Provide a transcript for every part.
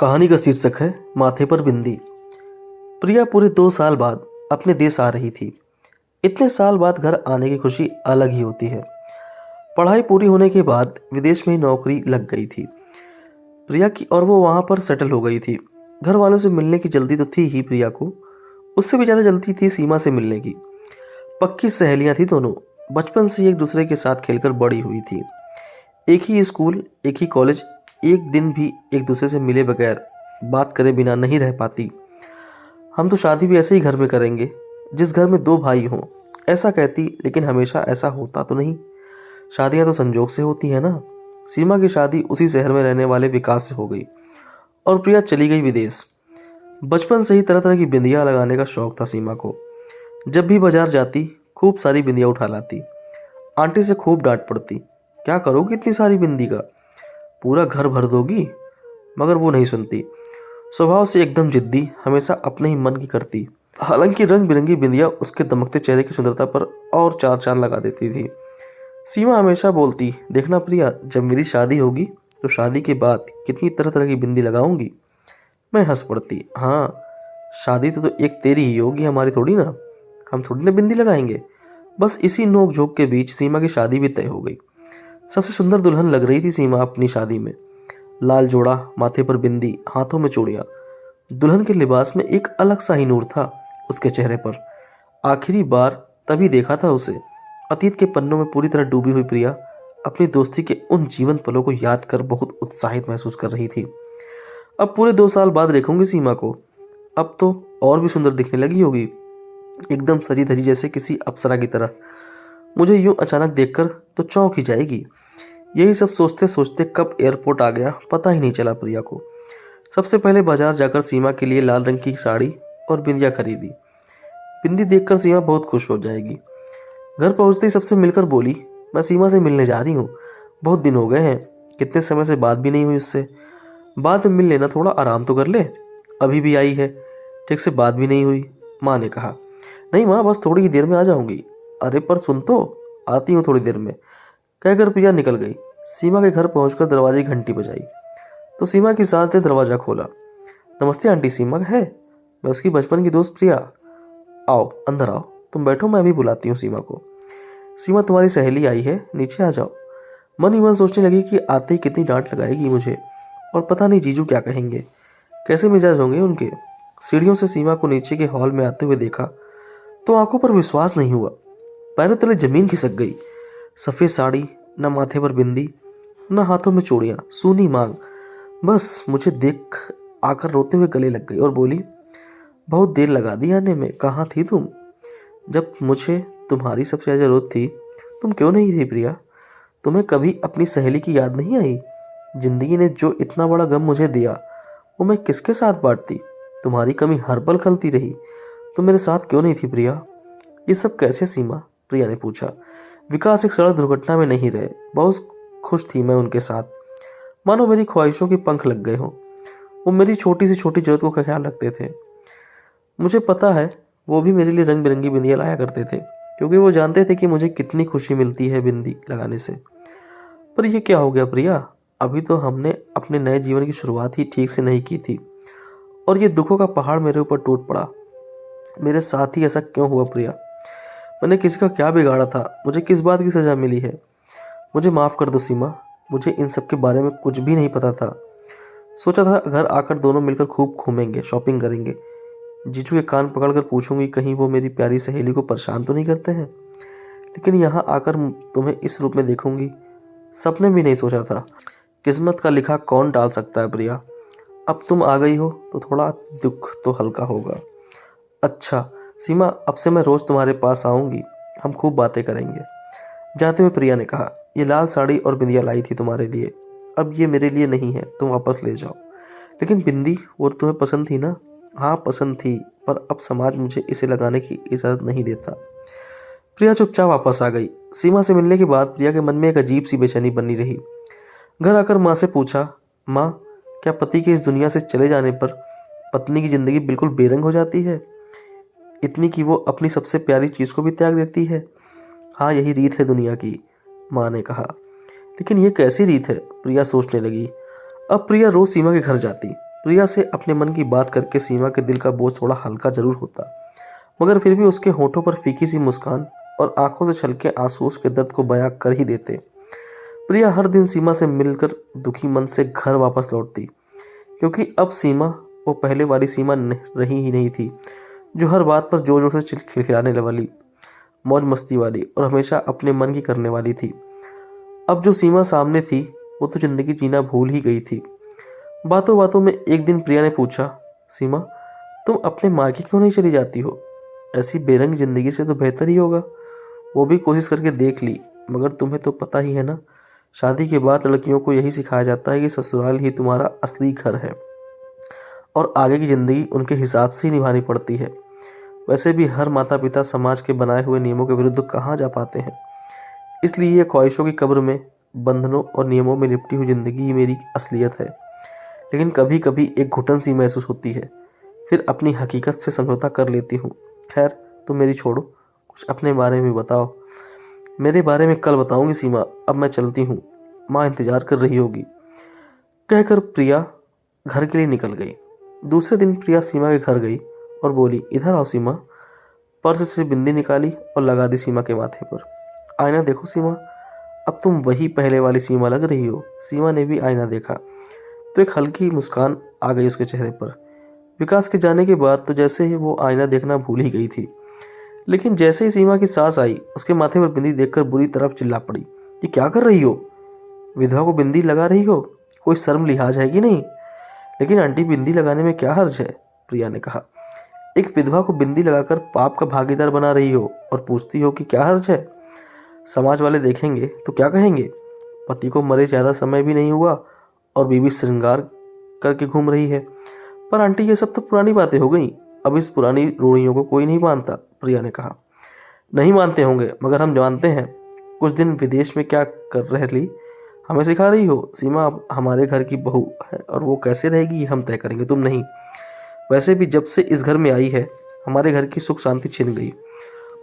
कहानी का शीर्षक है माथे पर बिंदी। प्रिया पूरे 2 साल बाद अपने देश आ रही थी। इतने साल बाद घर आने की खुशी अलग ही होती है। पढ़ाई पूरी होने के बाद विदेश में ही नौकरी लग गई थी प्रिया की, और वो वहाँ पर सेटल हो गई थी। घर वालों से मिलने की जल्दी तो थी ही प्रिया को, उससे भी ज़्यादा जल्दी थी सीमा से मिलने की। पक्की सहेलियाँ थी दोनों, बचपन से एक दूसरे के साथ खेलकर बड़ी हुई थी। एक ही स्कूल, एक ही कॉलेज, एक दिन भी एक दूसरे से मिले बगैर, बात करे बिना नहीं रह पाती। हम तो शादी भी ऐसे ही घर में करेंगे जिस घर में 2 भाई हों, ऐसा कहती, लेकिन हमेशा ऐसा होता तो नहीं। शादियां तो संजोग से होती है ना। सीमा की शादी उसी शहर में रहने वाले विकास से हो गई और प्रिया चली गई विदेश। बचपन से ही तरह तरह की बिंदियां लगाने का शौक था सीमा को। जब भी बाजार जाती खूब सारी बिंदियां उठा लाती। आंटी से खूब डांट पड़ती, क्या करोगी इतनी सारी बिंदी का, पूरा घर भर दोगी। मगर वो नहीं सुनती। स्वभाव से एकदम जिद्दी, हमेशा अपने ही मन की करती। हालांकि रंग बिरंगी बिंदियां उसके दमकते चेहरे की सुंदरता पर और चार चांद लगा देती थी। सीमा हमेशा बोलती, देखना प्रिया, जब मेरी शादी होगी तो शादी के बाद कितनी तरह तरह की बिंदी लगाऊंगी। मैं हंस पड़ती, हाँ शादी तो एक तेरी ही होगी, हमारी थोड़ी ना। हम थोड़ी ना बिंदी लगाएंगे। बस इसी नोक झोंक के बीच सीमा की शादी भी तय हो गई। सबसे सुंदर दुल्हन लग रही थी सीमा अपनी शादी में। लाल जोड़ा, माथे पर बिंदी, हाथों में चूड़ियां। दुल्हन के लिबास में एक अलग सा ही नूर था उसके चेहरे पर। आखिरी बार तभी देखा था उसे। अतीत के पन्नों में पूरी तरह डूबी हुई प्रिया अपनी दोस्ती के उन जीवंत पलों को याद कर बहुत उत्साहित महसूस कर रही थी। अब पूरे 2 साल बाद देखूंगी सीमा को। अब तो और भी सुंदर दिखने लगी होगी, एकदम सजी धजी जैसे किसी अप्सरा की तरह। मुझे यूं अचानक देखकर तो चौंक ही जाएगी। यही सब सोचते सोचते कब एयरपोर्ट आ गया पता ही नहीं चला प्रिया को। सबसे पहले बाजार जाकर सीमा के लिए लाल रंग की साड़ी और बिंदिया खरीदी। बिंदी देखकर सीमा बहुत खुश हो जाएगी। घर पहुंचते ही सबसे मिलकर बोली, मैं सीमा से मिलने जा रही हूँ, बहुत दिन हो गए हैं, कितने समय से बात भी नहीं हुई उससे। बाद में मिल लेना, थोड़ा आराम तो कर ले, अभी भी आई है, ठीक से बात भी नहीं हुई। माँ ने कहा, नहीं माँ, बस थोड़ी ही देर में आ जाऊंगी। अरे पर सुन तो, आती हूँ थोड़ी देर में, कहकर प्रिया निकल गई। सीमा के घर पहुंचकर दरवाजे की घंटी बजाई तो सीमा की सास ने दरवाजा खोला। नमस्ते आंटी, सीमा है, मैं उसकी बचपन की दोस्त प्रिया। आओ अंदर आओ, तुम बैठो, मैं अभी बुलाती हूँ सीमा को। सीमा तुम्हारी सहेली आई है, नीचे आ जाओ। मन ही मन सोचने लगी कि आते ही कितनी डांट लगाएगी मुझे, और पता नहीं जीजू क्या कहेंगे, कैसे मिजाज होंगे उनके। सीढ़ियों से सीमा को नीचे के हॉल में आते हुए देखा तो आंखों पर विश्वास नहीं हुआ। पैरों तले जमीन खिसक गई। सफ़ेद साड़ी, न माथे पर बिंदी, न हाथों में चूड़ियाँ, सूनी मांग। बस मुझे देख आकर रोते हुए गले लग गई और बोली, बहुत देर लगा दी आने में, कहाँ थी तुम जब मुझे तुम्हारी सबसे ज़्यादा जरूरत थी। तुम क्यों नहीं थी प्रिया, तुम्हें कभी अपनी सहेली की याद नहीं आई। जिंदगी ने जो इतना बड़ा गम मुझे दिया वो मैं किसके साथ बांटती। तुम्हारी कमी हर पल खलती रही, तुम मेरे साथ क्यों नहीं थी प्रिया। ये सब कैसे सीमा, प्रिया ने पूछा। विकास एक सड़क दुर्घटना में नहीं रहे, बहुत खुश थी मैं उनके साथ, मानो मेरी ख्वाहिशों के पंख लग गए हों। वो मेरी छोटी से छोटी जरूरत का ख्याल रखते थे। मुझे पता है वो भी मेरे लिए रंग बिरंगी बिंदियाँ लाया करते थे, क्योंकि वो जानते थे कि मुझे कितनी खुशी मिलती है बिंदी लगाने से। पर ये क्या हो गया प्रिया, अभी तो हमने अपने नए जीवन की शुरुआत ही ठीक से नहीं की थी, और ये दुखों का पहाड़ मेरे ऊपर टूट पड़ा। मेरे साथ ही ऐसा क्यों हुआ प्रिया, मैंने किसी का क्या बिगाड़ा था, मुझे किस बात की सज़ा मिली है। मुझे माफ़ कर दो सीमा, मुझे इन सब के बारे में कुछ भी नहीं पता था। सोचा था घर आकर दोनों मिलकर खूब घूमेंगे, शॉपिंग करेंगे, जीजू के कान पकड़कर पूछूंगी कहीं वो मेरी प्यारी सहेली को परेशान तो नहीं करते हैं। लेकिन यहाँ आकर तुम्हें इस रूप में देखूंगी, सपने भी नहीं सोचा था। किस्मत का लिखा कौन डाल सकता है प्रिया। अब तुम आ गई हो तो थोड़ा दुख तो हल्का होगा। अच्छा सीमा, अब से मैं रोज़ तुम्हारे पास आऊँगी, हम खूब बातें करेंगे। जाते हुए प्रिया ने कहा, ये लाल साड़ी और बिंदिया लाई थी तुम्हारे लिए, अब ये मेरे लिए नहीं है, तुम वापस ले जाओ। लेकिन बिंदी, वो तुम्हें पसंद थी ना। हाँ पसंद थी, पर अब समाज मुझे इसे लगाने की इजाज़त नहीं देता। प्रिया चुपचाप वापस आ गई। सीमा से मिलने के बाद प्रिया के मन में एक अजीब सी बेचैनी बनी रही। घर आकर माँ से पूछा, माँ क्या पति के इस दुनिया से चले जाने पर पत्नी की ज़िंदगी बिल्कुल बेरंग हो जाती है, इतनी कि वो अपनी सबसे प्यारी चीज़ को भी त्याग देती है। हाँ यही रीत है दुनिया की, माँ ने कहा। लेकिन ये कैसी रीत है, प्रिया सोचने लगी। अब प्रिया रोज़ सीमा के घर जाती, प्रिया से अपने मन की बात करके सीमा के दिल का बोझ थोड़ा हल्का जरूर होता, मगर फिर भी उसके होठों पर फीकी सी मुस्कान और आंखों से छलके आंसू उसके दर्द को बयां कर ही देते। प्रिया हर दिन सीमा से मिलकर दुखी मन से घर वापस लौटती, क्योंकि अब सीमा वो पहले वाली सीमा रही ही नहीं थी, जो हर बात पर जोर जोर से खिलखिलाने वाली, मौज मस्ती वाली और हमेशा अपने मन की करने वाली थी। अब जो सीमा सामने थी वो तो जिंदगी जीना भूल ही गई थी। बातों बातों में एक दिन प्रिया ने पूछा, सीमा, तुम अपने मायके क्यों नहीं चली जाती हो? ऐसी बेरंग जिंदगी से तो बेहतर ही होगा। वो भी कोशिश करके देख ली, मगर तुम्हें तो पता ही है ना, शादी के बाद लड़कियों को यही सिखाया जाता है कि ससुराल ही तुम्हारा असली घर है और आगे की ज़िंदगी उनके हिसाब से ही निभानी पड़ती है। वैसे भी हर माता पिता समाज के बनाए हुए नियमों के विरुद्ध कहाँ जा पाते हैं। इसलिए ये ख्वाहिशों की कब्र में बंधनों और नियमों में लिपटी हुई ज़िंदगी ही मेरी असलियत है। लेकिन कभी कभी एक घुटन सी महसूस होती है, फिर अपनी हकीकत से समझौता कर लेती हूँ। खैर, तुम मेरी छोड़ो, कुछ अपने बारे में बताओ। मेरे बारे में कल बताऊंगी सीमा, अब मैं चलती हूँ, माँ इंतजार कर रही होगी, कहकर प्रिया घर के लिए निकल गई। दूसरे दिन प्रिया सीमा के घर गई और बोली, इधर आओ सीमा। पर्स से बिंदी निकाली और लगा दी सीमा के माथे पर। आईना देखो सीमा, अब तुम वही पहले वाली सीमा लग रही हो। सीमा ने भी आईना देखा तो एक हल्की मुस्कान आ गई उसके चेहरे पर। विकास के जाने के बाद तो जैसे ही वो आईना देखना भूल ही गई थी, लेकिन जैसे ही सीमा की सांस आई, उसके माथे पर बिंदी देखकर बुरी तरह चिल्ला पड़ी, ये क्या कर रही हो? विधवा को बिंदी लगा रही हो? कोई शर्म लिहाज है कि नहीं? लेकिन आंटी, बिंदी लगाने में क्या हर्ज है? प्रिया ने कहा। एक विधवा को बिंदी लगाकर पाप का भागीदार बना रही हो और पूछती हो कि क्या हर्ज है? समाज वाले देखेंगे तो क्या कहेंगे? पति को मरे ज़्यादा समय भी नहीं हुआ और बीवी श्रृंगार करके घूम रही है। पर आंटी, ये सब तो पुरानी बातें हो गई, अब इस पुरानी रूढ़ियों को कोई नहीं मानता, प्रिया ने कहा। नहीं मानते होंगे, मगर हम जानते हैं। कुछ दिन विदेश में क्या कर रही हमें सिखा रही हो? सीमा अब हमारे घर की बहू है और वो कैसे रहेगी हम तय करेंगे, तुम नहीं। वैसे भी जब से इस घर में आई है, हमारे घर की सुख शांति छिन गई।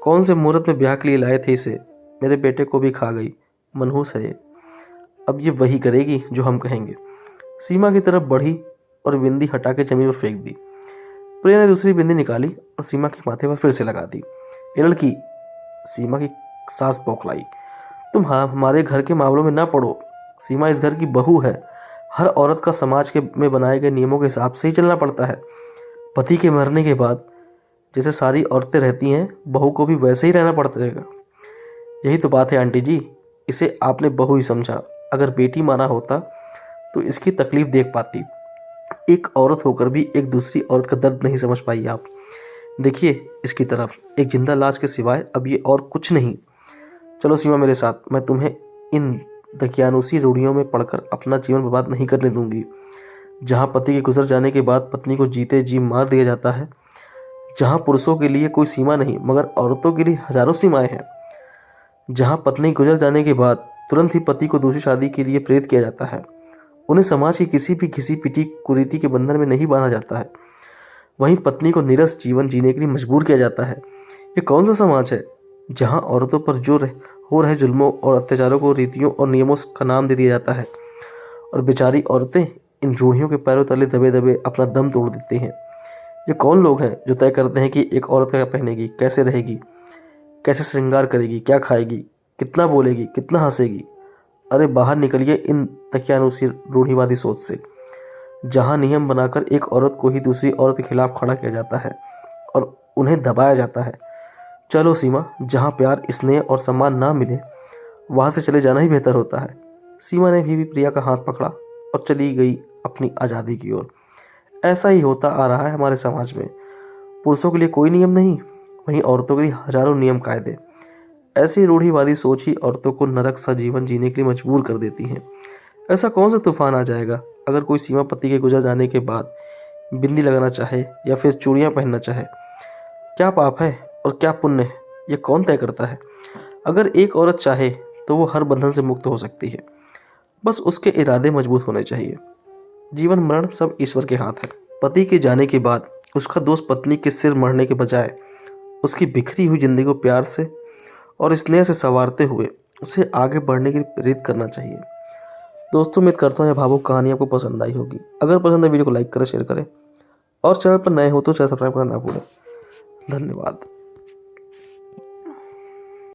कौन से मुहूर्त में ब्याह के लिए लाए थे इसे? मेरे बेटे को भी खा गई। मनहूस है ये, अब ये वही करेगी जो हम कहेंगे। सीमा की तरफ बढ़ी और बिंदी हटा के जमीन पर फेंक दी। प्रिया ने दूसरी बिंदी निकाली और सीमा के माथे पर फिर से लगा दी। ये लड़की, सीमा की सास बौखलाई, तुम हमारे घर के मामलों में ना पड़ो। सीमा इस घर की बहू है। हर औरत का समाज के में बनाए गए नियमों के हिसाब से ही चलना पड़ता है। पति के मरने के बाद जैसे सारी औरतें रहती हैं, बहू को भी वैसे ही रहना पड़ता रहेगा। यही तो बात है आंटी जी, इसे आपने बहू ही समझा। अगर बेटी माना होता तो इसकी तकलीफ देख पाती। एक औरत होकर भी एक दूसरी औरत का दर्द नहीं समझ पाई आप। देखिए इसकी तरफ, एक जिंदा लाश के सिवाय अब ये और कुछ नहीं। चलो सीमा मेरे साथ, मैं तुम्हें इन दकियानूसी रूढ़ियों में पढ़कर अपना जीवन बर्बाद नहीं करने दूंगी। जहाँ पति के गुजर जाने के बाद पत्नी को जीते जी मार दिया जाता है, जहाँ पुरुषों के लिए कोई सीमा नहीं मगर औरतों के लिए हजारों सीमाएं हैं, जहाँ पत्नी गुजर जाने के बाद तुरंत ही पति को दूसरी शादी के लिए प्रेरित किया जाता है, उन्हें समाज की किसी भी घिसी पिटी कुरीति के बंधन में नहीं बांधा जाता है, वहीं पत्नी को निरस जीवन जीने के लिए मजबूर किया जाता है। ये कौन सा समाज है जहाँ औरतों पर जो हो रहे जुल्मों और अत्याचारों को रीतियों और नियमों का नाम दे दिया जाता है और बेचारी औरतें इन रूढ़ियों के पैरों तले दबे दबे अपना दम तोड़ देती हैं। ये कौन लोग हैं जो तय करते हैं कि एक औरत क्या पहनेगी, कैसे रहेगी, कैसे श्रृंगार करेगी, क्या खाएगी, कितना बोलेगी, कितना हंसेगी? अरे बाहर निकलिए इन तकियानूसी रूढ़िवादी सोच से, जहाँ नियम बनाकर एक औरत को ही दूसरी औरत के खिलाफ खड़ा किया जाता है और उन्हें दबाया जाता है। चलो सीमा, जहाँ प्यार, स्नेह और सम्मान ना मिले वहाँ से चले जाना ही बेहतर होता है। सीमा ने भी प्रिया का हाथ पकड़ा और चली गई अपनी आज़ादी की ओर। ऐसा ही होता आ रहा है हमारे समाज में। पुरुषों के लिए कोई नियम नहीं, वहीं औरतों के लिए हजारों नियम कायदे। ऐसी रूढ़िवादी सोच ही औरतों को नरक सा जीवन जीने के लिए मजबूर कर देती है। ऐसा कौन सा तूफान आ जाएगा अगर कोई सीमा पति के गुजर जाने के बाद बिंदी लगाना चाहे या फिर चूड़ियाँ पहनना चाहे? क्या पाप है और क्या पुण्य है, ये कौन तय करता है? अगर एक औरत चाहे तो वो हर बंधन से मुक्त हो सकती है, बस उसके इरादे मजबूत होने चाहिए। जीवन मरण सब ईश्वर के हाथ है। पति के जाने के बाद उसका दोस्त पत्नी के सिर मरने के बजाय उसकी बिखरी हुई जिंदगी को प्यार से और स्नेह से संवारते हुए उसे आगे बढ़ने के लिए प्रेरित करना चाहिए। दोस्तों उम्मीद करता हूँ यह भावुक कहानी आपको पसंद आई होगी। अगर पसंद है वीडियो को लाइक करें, शेयर करें और चैनल पर नए हो तो चैनल सब्सक्राइब करना ना भूलें। धन्यवाद।